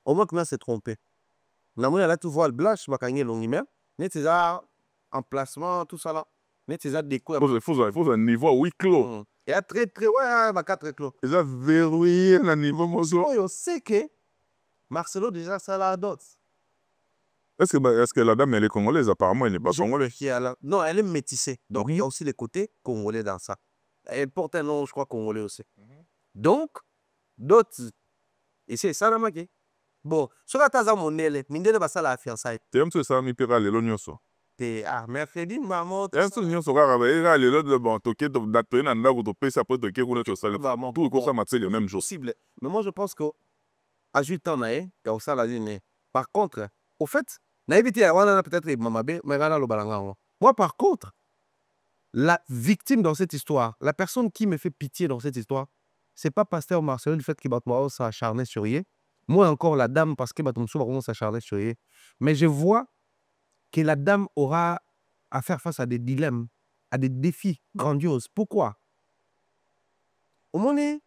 Au moins que s'est trompé. L'amour là tu vois le blanche, ma cagné long email, net c'est emplacement tout ça là. Net c'est déco. Il faut un niveau huis clos. Il y a très ouais, ma quatre clos. Il a verrouillé un niveau mozo. On sait que Marcelo déjà ça là d'autres. Est-ce que la dame elle est congolaise? Apparemment elle n'est pas congolaise. Non, elle est métissée. Donc il y a aussi les côtés congolais dans ça. Elle porte un nom, je crois, congolais aussi. Donc, d'autres. Et c'est ça la magie. Bon, sur la taza monnaie, mine de basa la fiançailles. Tu aimes ça, mi pera le lonyoso. Ah, mercredi, maman. Et ce nyonso kaka ba ira le lot de bon toke to datoye na ndako to pesa po toke kuna to sala. Tout ko ça matse le même jour. Possible. Mais moi je pense que à 8 ans quand ça la dit. Par contre, au fait, naïveté on a peut-être mamabe, mais rana lo balanga. Moi par contre, la victime dans cette histoire, la personne qui me fait pitié dans cette histoire, c'est pas Pasteur Marcelo du fait qu'il va s'acharner sur lui. Moi encore la dame parce que va s'acharner sur lui. Mais je vois que la dame aura à faire face à des dilemmes, à des défis grandioses. Pourquoi? Au moment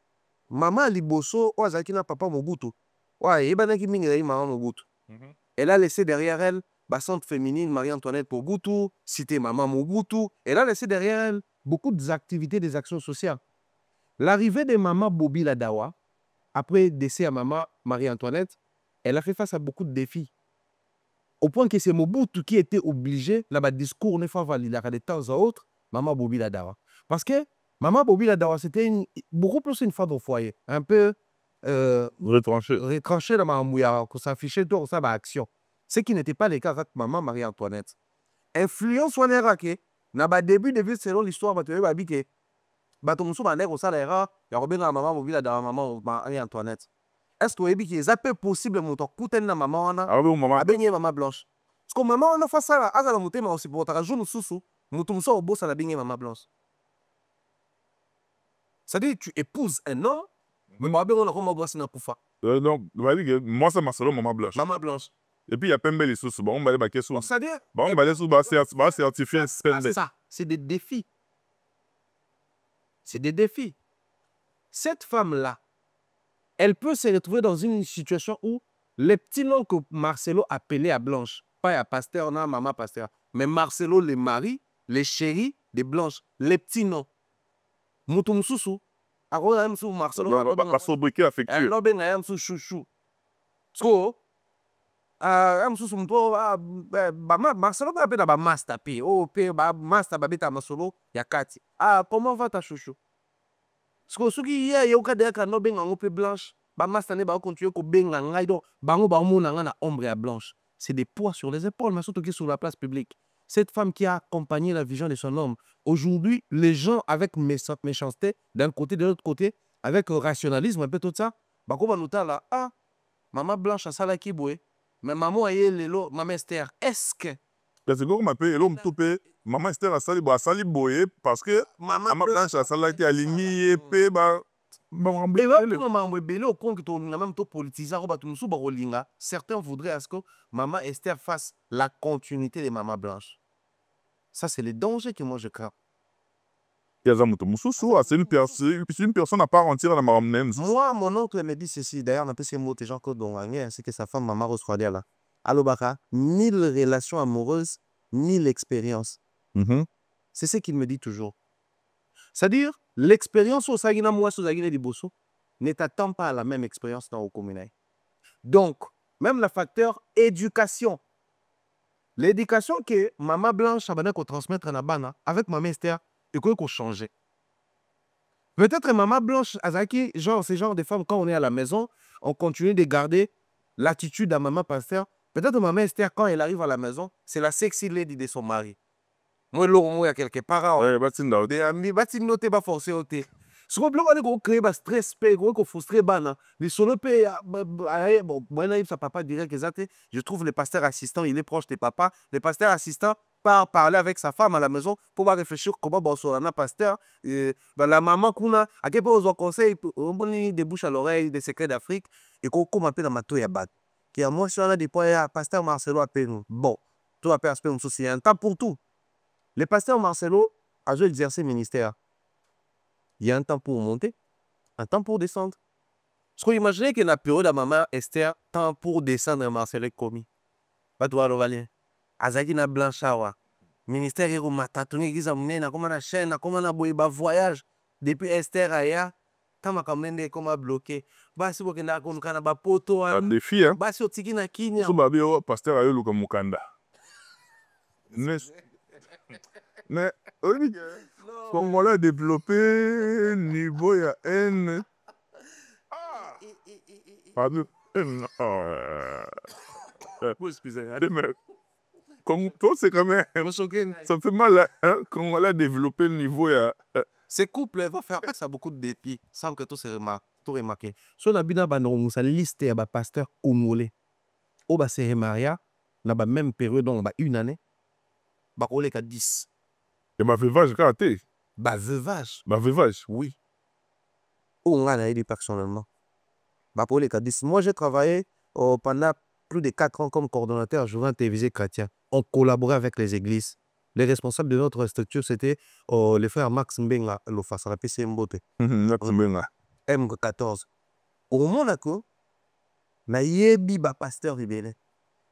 maman Liboso, na papa Mobutu. Ouais, maman Mobutu. Elle a laissé derrière elle Centre féminine Marie-Antoinette Mobutu, Cité Maman Mobutu. Elle a laissé derrière elle beaucoup d'activités, des actions sociales. L'arrivée de maman Bobi Ladawa, après décès à maman Marie-Antoinette, elle a fait face à beaucoup de défis. Au point que c'est Mobutu qui était obligé, là-bas, discours, ne fois validé de temps à autre, maman Bobi Ladawa. Parce que maman Bobi Ladawa, c'était beaucoup plus une femme au foyer, un peu retranchée dans ma mouillard, qu'on s'affichait tout ça, action. Ce qui n'était pas le cas avec maman Marie-Antoinette. Influence, on est raqué. Dans le début de vie, selon l'histoire, tu as vu que Batomoussou Banek au salaire, il y a Robin à maman Bobi Ladawa, maman Marie-Antoinette. Est-ce que tu as peu possible de monter na maman maman blanche? Parce que maman on a fait ça, à la montée, mais aussi pour ta journée sous, nous sommes au boss à la baigne maman blanche. C'est-à-dire tu épouses un homme, mais ma belle on a comment boss na poufa. Donc, moi ça m'a solo maman blanche. Maman blanche. Et puis il y a Pembe les sous, bon on va aller baquer sous. C'est-à-dire bon on va aller sous bas certifier c'est ça, c'est des défis. C'est des défis. Cette femme-là, elle peut se retrouver dans une situation où les petits noms que Marcelo appelait à Blanche, pas à Pasteur, non, maman Pasteur, mais Marcelo, les maris, les chéris de Blanche, les petits noms. Moutoum Soussou, Marcelo, pas sobriquet affectueux. chouchou. Marcelo va appeler master P. Oh, P, master babeta Marcelo, yakati. Ah, comment va ta chouchou? Parce que il y a au cas de la no pe blanche, ba master ne ba continuer ko benga ngai do, bango ba mona na ombre à blanche. C'est des poids sur les épaules, mais surtout qui sur la place publique. Cette femme qui a accompagné la vision de son homme. Aujourd'hui, les gens avec méchanceté, d'un côté, de l'autre côté, avec rationalisme, un peu tout ça, bah comment nous là, ah, maman blanche à sala qui boué, mais maman aye lelo, maman Esther, est-ce que parce que quand on m'appelle l'homme tout pe maman Esther a sali boye parce que maman blanche a sali qui aligné pe ba certains voudraient à ce que maman Esther fasse la continuité de maman blanche. Ça, c'est le danger que moi je crains. C'est une personne à part entière dans ma ramène. Moi, mon oncle me dit ceci. D'ailleurs, on appelle ces mots, gens c'est que sa femme, maman Rosquadia là. Alobaka, ni la relation amoureuse, ni l'expérience. C'est ce qu'il me dit toujours. C'est-à-dire, l'expérience au Sagina Moua Sagina Diboso ne t'attend pas à la même expérience dans le communal. Donc, même le facteur éducation. L'éducation que maman blanche a transmettre à Nabana avec maman Esther, il faut changer. Peut-être maman blanche, Azaki, genre, ces genres de femmes, quand on est à la maison, on continue de garder l'attitude à maman pasteur. Peut-être maman Esther, quand elle arrive à la maison, c'est la sexy lady de son mari. Moi, il y a quelque part. Ouais, batinda. Des amis, bati noté, pas forcé ôté. Ce qu'on peut créer, bah, stress, qu'on frustré, bana. Les solo bon, moi, là, ça papa dirait que ça, je trouve le pasteur assistant, il est proche de papa. Le pasteur assistant part parler avec sa femme à la maison pour réfléchir comment bon, sur un pasteur. Bah, la maman qu'on a, à quel point on conseille, on donne des bouches à l'oreille, des secrets d'Afrique, et qu'on appelle dans ma toya bat. Qui a moi, sur la des points, pasteur Marcelo appelle nous. Bon, tout appelle un souci, un temps pour tout. Le pasteur Marcelo a joué exercer le ministère. Il y a un temps pour monter, un temps pour descendre. Est-ce que vous imaginez que dans la période de maman Esther, temps pour descendre, Marcelo est commis. Pas toi, le valien. Azaki na blanchawa. Ministère est au matatouné, qui s'amène, comme on a chaîne, comme on a voyage. Depuis Esther aya, tant ma kamende comme bloqué. Bah, si vous avez un poto, Un défi, hein. bah, si vous avez un kinya. So babi o pasteur ayo luka mukanda. Mais Congolais développé niveau ya N. Pardon. Toi, c'est quand même. Ça fait mal, hein? Congolais développé niveau ya. Ces couples vont faire ça beaucoup de défis sans que tout se remarque. So na bina bandon sa liste ya ba pasteur congolais. O ba se maria na ba même période donc ba une année. Ba kolé ka 10. Et ma veuvage raté. Ba veuvage. Ma veuvage. Oui. On a aidé personnellement. Ba kolé ka 10. Moi j'ai travaillé pendant plus de 4 ans comme coordonnateur journal télévisé chrétien. On collaborait avec les églises. Les responsables de notre structure, c'était le frère Max Mbenga, le face à la PC Mbote. M14. Au Monaco, na yebi ba pasteur rebelle.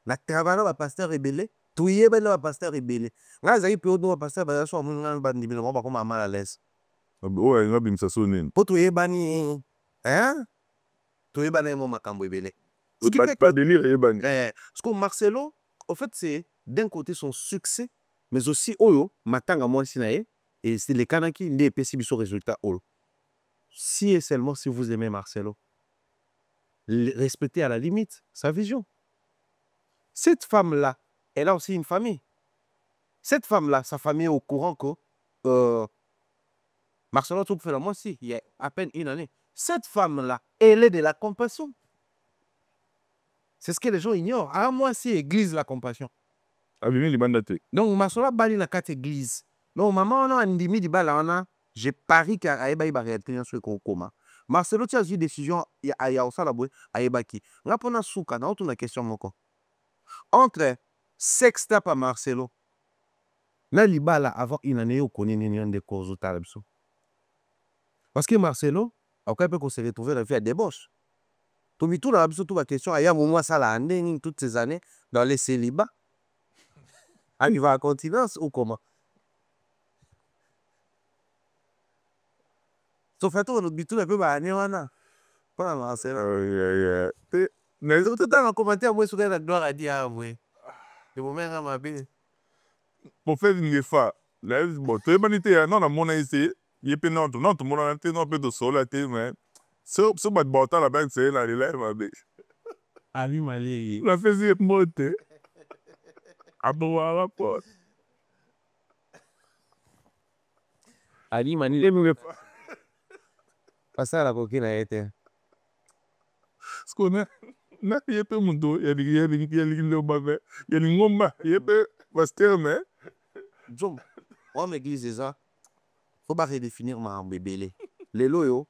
Na travailler ba pasteur rebelle. Tu yebi ba pasteur rebelle. Nga zaki pe odo ba pasteur ba so mun nga ba ndibino ba ko mal à l'aise. Ouais, nga bimsa sonine. Po tu yebani hein? Tu yebani mo makambo rebelle. Pas délire yebani. Parce que Marcelo, en fait, c'est d'un côté son succès, mais aussi Oyo, Matanga moi sinae, et c'est les Kanaki, les PCB sur résultat Oyo. Si et seulement si vous aimez Marcelo, respectez à la limite sa vision. Cette femme-là, elle a aussi une famille. Cette femme-là, sa famille est au courant que Marcelo tout fait la moi aussi, il y a à peine une année. Cette femme-là, elle est de la compassion. C'est ce que les gens ignorent. Ah, moi, c'est église la compassion. Donc, Marcelo bali na carte église. Donc, maman, on a un demi de balle, j'ai pari qu'à Aïba, il va réaliser sur le coma. Marcelo, tu as eu une décision, il y a aussi la boue, Aïba qui. On a pris un souka, on a une question. Entre Sextap à Marcelo, na libala avant une année, on connaît une des causes au talabso. Parce que Marcelo, après, on se retrouver dans la vie à débauche. Tout dans la question, il y a un moment, ça l'a amené toutes ces années dans les célibats. Il va à continence ou comment? Sauf que tout le peu pas Marcelo. Mais tout le temps, en commentaire, moi, sur la gloire à dire, oui. Le moment où ma belle. Pour faire une fois, bon, tu es manité, non, mon ici, il est non, tout le monde a été non, peu de sol, mais. Ce bâtiment là-bas, c'est là, il est ma belle. Ah, lui, malé. La fait monter. À boire rapport. Ali, malé. Pas ça, la coquine a été. Ce qu'on a. Na yepe mundo yali ngomba yepe pasteur mais Jom on église ça faut pas redéfinir ma bébé les loyo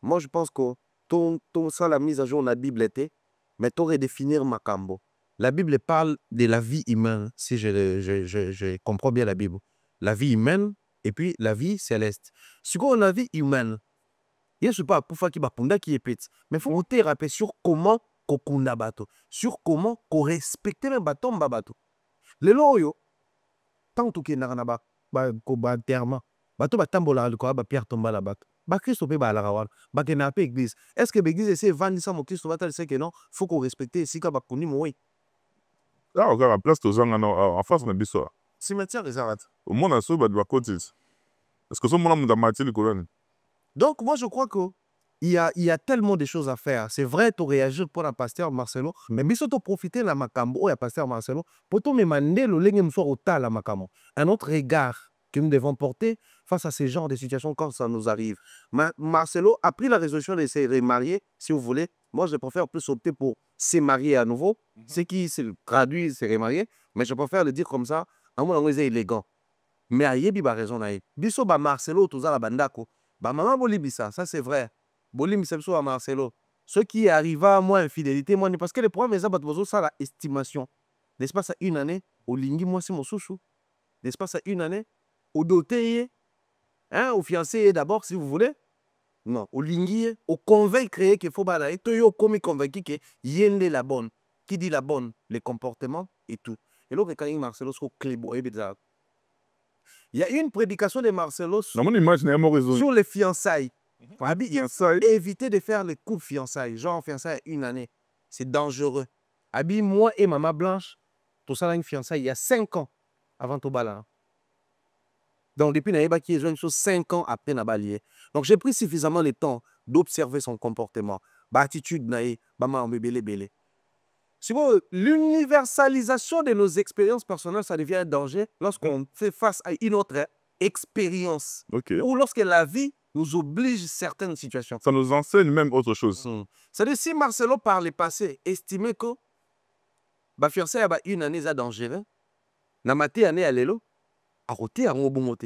moi je pense que ton ça la mise à jour la Bible était mais tu redéfinir ma cambo la Bible parle de la vie humaine si je comprends bien la Bible la vie humaine et puis la vie céleste si on la vie humaine il y a pas pour faire qui bapunda qui est petit mais faut vous te rappeler sur comment kokunda bato sur comment ko respecter même baton babato les loyo tant que na ba ko ba terme bato batambola ko ba pierre tomba la bato ba Christo pe ba la rawal ba ke na pe église est-ce que l'église c'est vendre ça mon Christo va te dire que non faut qu'on respecter si ka ba kuni mo oui là on a place aux gens en face de biso cimetière les arrêtes au monde so ba de côté est-ce que ce monde dans Matthieu le Coran Donc, moi, je crois que il y a tellement de choses à faire. C'est vrai, tu réagir pour un pasteur Marcelo, mais biso to profiter la makambo ya pasteur Marcelo, pour tout me mandé le lenge mso ota la makambo. Un autre regard que nous devons porter face à ces genres de situations quand ça nous arrive. Marcelo a pris la résolution de se remarier, si vous voulez. Moi, je préfère plus opter pour se marier à nouveau. Ce qui se traduit, se remarier, mais je préfère le dire comme ça. À mon avis, c'est élégant. Mais ayebi ba raison na ye. Biso ba Marcelo toza la bandako. Ba maman bolibisa, ça c'est vrai. Bolimisa biso ba Marcelo. Ce qui arriva à moi infidélité moi parce que le problème est bato ça la estimation. N'est-ce pas une année au lingi moi c'est mon chouchou. N'est-ce pas une année au doté hein au fiancé d'abord si vous voulez. Non, au lingi au convaincre qu'il faut balayer to yo comme convaincu que yende la bonne. Qui dit la bonne, les comportements et tout. Et l'autre quand Marcelo so clébo et bizarre. Il y a une prédication de Marcelo Dans mon image, n'a pas raison. sur les fiançailles. Fiançailles. Éviter de faire les coups de fiançailles. Genre, fiançailles une année. C'est dangereux. Abi, moi et Maman Blanche, tout ça, une fiançaille il y a 5 ans avant tout bala. Donc, depuis Naïba qui est jeune, 5 ans après Nabalié. Donc, j'ai pris suffisamment le temps d'observer son comportement. Attitude, Naï, Bama, Mbélé, Bélé. C'est bon, l'universalisation de nos expériences personnelles, ça devient un danger lorsqu'on fait face à une autre expérience. Ok. Ou lorsque la vie nous oblige certaines situations. Ça nous enseigne même autre chose. C'est-à-dire, si Marcelo, par le passé, estimait que ma fiancée a une année dangereuse, na maté année à l'élo, à côté à bon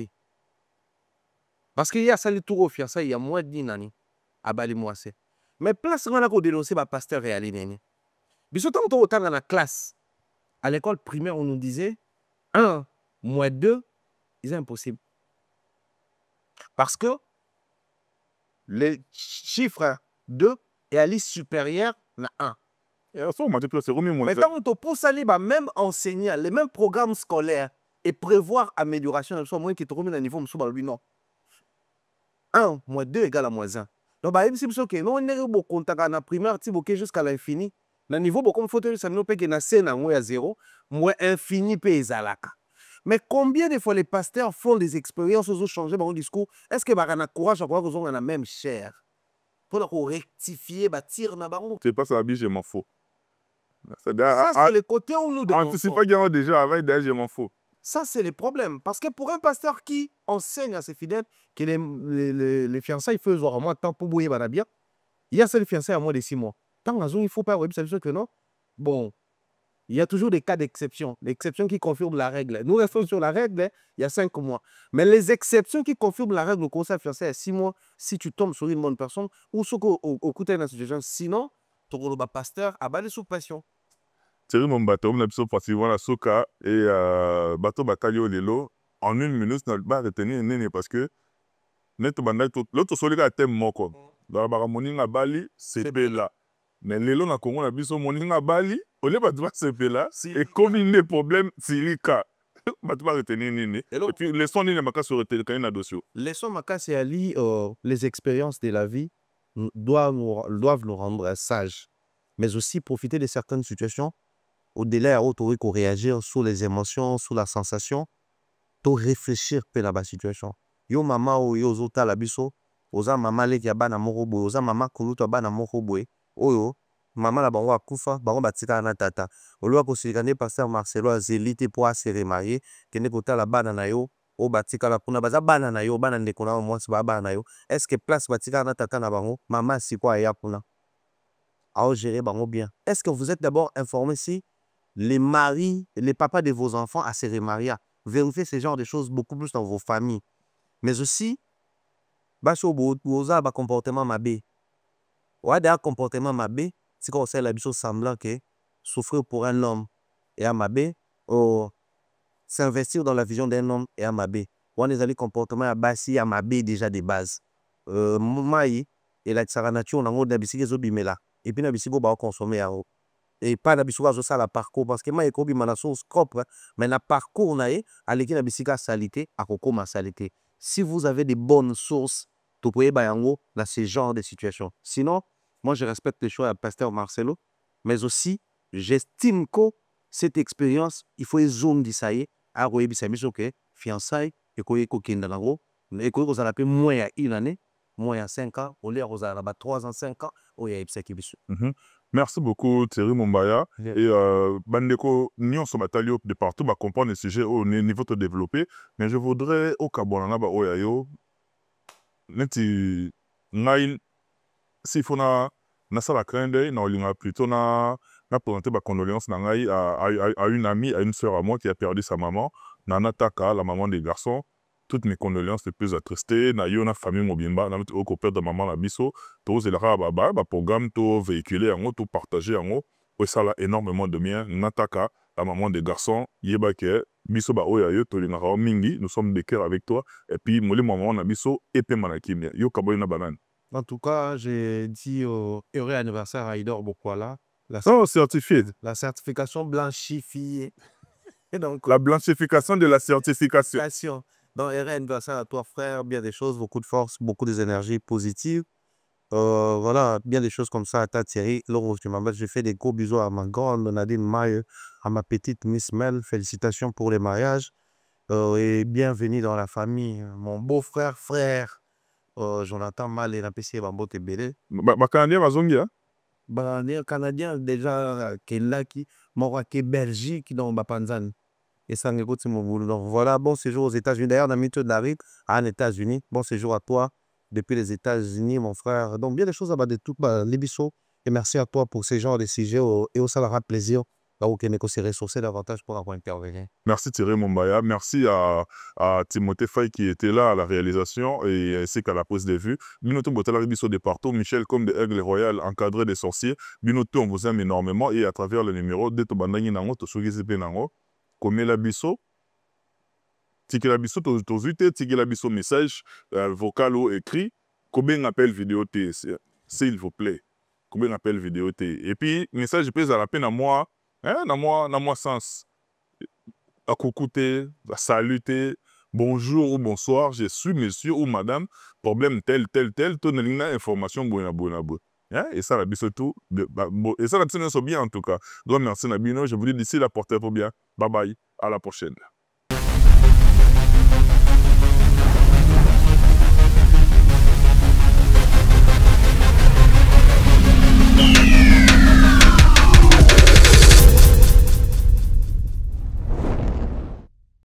parce qu'il y a ça le tour au fiancé, il y a moins d'une année à bali moi c'est. Mais place on a qu'on dénoncer ma pasteur et aller. Biso tant autant dans la classe, à l'école primaire, on nous disait 1 moins 2, c'est impossible. Parce que le chiffre 2 est à liste supérieure à 1. Mais quand on te pousse à lire, même enseigner les mêmes programmes scolaires et prévoir amélioration, soit moins qui te remet à niveau, non. 1 moins 2 égale à moins 1. Donc, si vous avez un contact en primaire, jusqu'à l'infini, le niveau, comme faut que ça nous paye que c'est à 0, moins infini peut ezalaka. Mais combien de fois les pasteurs font des expériences, ils ont changé leur discours? Est-ce que bah, on a courage à croire qu'ils ont la même chair? Pour rectifier, tir na baron. C'est pas ça, je m'en fous. Ça, c'est le côté où nous devons. Anticipe pas déjà avant d'ailleurs, je m'en fous. Ça, c'est le problème. Parce que pour un pasteur qui enseigne à ses fidèles que les fiançailles font au moins temps pour bouiller bien, il y a seul fiançailles à moins de 6 mois. Tant il ne faut pas dire que non. Bon, il y a toujours des cas d'exception. L'exception qui confirme la règle. Nous restons sur la règle, il y a 5 mois. Mais les exceptions qui confirment la règle, le conseil fiancé à 6 mois, si tu tombes sur une bonne personne, ou sur au coup de la situation, sinon, ton pasteur a balé sous passion. Thierry Mombato, on a besoin facilement la soka et bateau batalio lelo. En 1 minute, on n'a pas retenu nene parce que l'autre solide a thème moko. Dans la moninga bali, c'est là. Mais lelo na Congo na biso moninga bali, on n'est pas de c'est là. Et comme il y a des problèmes, c'est cas. Bateau va retenir nene. Et puis les sons nene maka se retenir quand il y a dossier. Les sons maka c'est ali les expériences de la vie doivent nous rendre sages, mais aussi profiter de certaines situations. Au-delà, il faut réagir sur les émotions, sur la sensation, pour réfléchir à la situation. Yo maman ou yo zota la biso, oza maman le kiaba na moko boy, oza maman kuluta ba na moko boy, oyo maman la bango akufa, bango batika na tata. Olo ko sikane pasteur Marcelo azélité pour se remarier, kene kota la bana na yo, o batika la kuna baza bana na yo, bana ndeko na mwasi ba bana na yo. Est-ce que place batika na tata na bango, maman si quoi ya kuna? A gérer bango bien. Est-ce que vous êtes d'abord informé si les maris, les papas de vos enfants à se remarier, vérifiez ce genre de choses beaucoup plus dans vos familles. Mais aussi, vous avez un comportement mabé. Ou un comportement mabé, c'est qu'on sait la chose semblant que souffrir pour un homme et un mabé, ou s'investir dans la vision d'un homme et un mabé. Ou un comportement mabé, un mabé déjà de base. Maï, et la nature, on a un biscuit zobimela. Et puis, on a biscuit consommer à eau. Et pas d'habitude ça la parcours parce que moi ekobi mana source propre mais la parcours na e aleki na bisika salité akokoma salité. Si vous avez des bonnes sources to pouvez bayango dans ce genre de situation. Sinon moi je respecte les choix à pasteur Marcelo mais aussi j'estime que cette expérience il faut zone disaye a royebi sa miso que fiançailles et ko kenda nango et ko za la pe moins ya une année moins à 5 ans, au lieu de 3 ans, 5 ans, où il y a Ipsaki Bissou. Merci beaucoup, Thierry Mumbaya. Et Bandeko, nyonso batali de partout, bah, comprendre le sujet au niveau de développer. Mais je voudrais, au Kabonana, bah, oyayo, neti, ngai, s'il faut na sala clin d'œil, na olinga plutôt na présenter ma condoléance na ngai à une amie, à une sœur à moi qui a perdu sa maman, Nana Taka, la maman des garçons. Toutes mes condoléances les plus attristées, na yo na famille mobimba, na au copère de maman la biso, to zelaka ba programme to véhiculer en to partager en haut, ça a énormément de bien. Nataka, la maman des garçons, yeba ke biso ba oya yo to linga mingi, nous sommes de cœur avec toi et puis moli maman na biso épé manakimia. Yo kaboy na banane. En tout cas, j'ai dit heureux anniversaire à Idor Bokwala. Oh, certifié. La certification blanchifiée. Et donc, la blanchification de la certification. Donc, heureux anniversaire à toi, frère. Bien des choses, beaucoup de force, beaucoup d'énergie positive. Voilà, bien des choses comme ça à ta Thierry. Laurent, tu m'embêtes. Je fais des gros bisous à ma grande Nadine Maille, à ma petite Miss Mel. Félicitations pour les mariages. Et bienvenue dans la famille. Mon beau-frère, Jonathan Mal et l'APC Bambo Tebele. Canadien Mazongi, hein? Canadien, déjà, qui est là, qui est Belgique, dans Bapanzan. Et ça, donc voilà, bon séjour aux États-Unis. D'ailleurs, on a mis tout d'arrive en États-Unis. Bon séjour à toi depuis les États-Unis, mon frère. Donc, bien des choses à de tout, les bisous. Et merci à toi pour ces genres de sujets. Et ça leur plaisir. Où Keneko s'est ressourcé davantage pour avoir intervenu. Merci Thierry Mumbaya. Merci à Timothée Faye qui était là à la réalisation et ainsi qu'à la prise de vue. Binoto Botalari Bisso de partout. Michel comme de Aigle Royal, encadré des sorciers. Binoto, on vous aime énormément et à travers le numéro, de Tobandani Nango, Tosugizipe Nango, Komela Bisso, Tikela Bisso, Tozute, Tikela Bisso message, vocal ou écrit, combien appelle vidéo T, s'il vous plaît. Combien appelle vidéo T. Et puis, message pèse à la peine à moi. Dans moi sens à coucouter, à saluter, bonjour ou bonsoir, je suis monsieur ou madame, problème tel, ton information bonne. Et ça, la biso tout, et ça, la bien en tout cas. Donc, merci Nabino, je vous dis d'ici là, portez-vous bien. Bye bye, à la prochaine.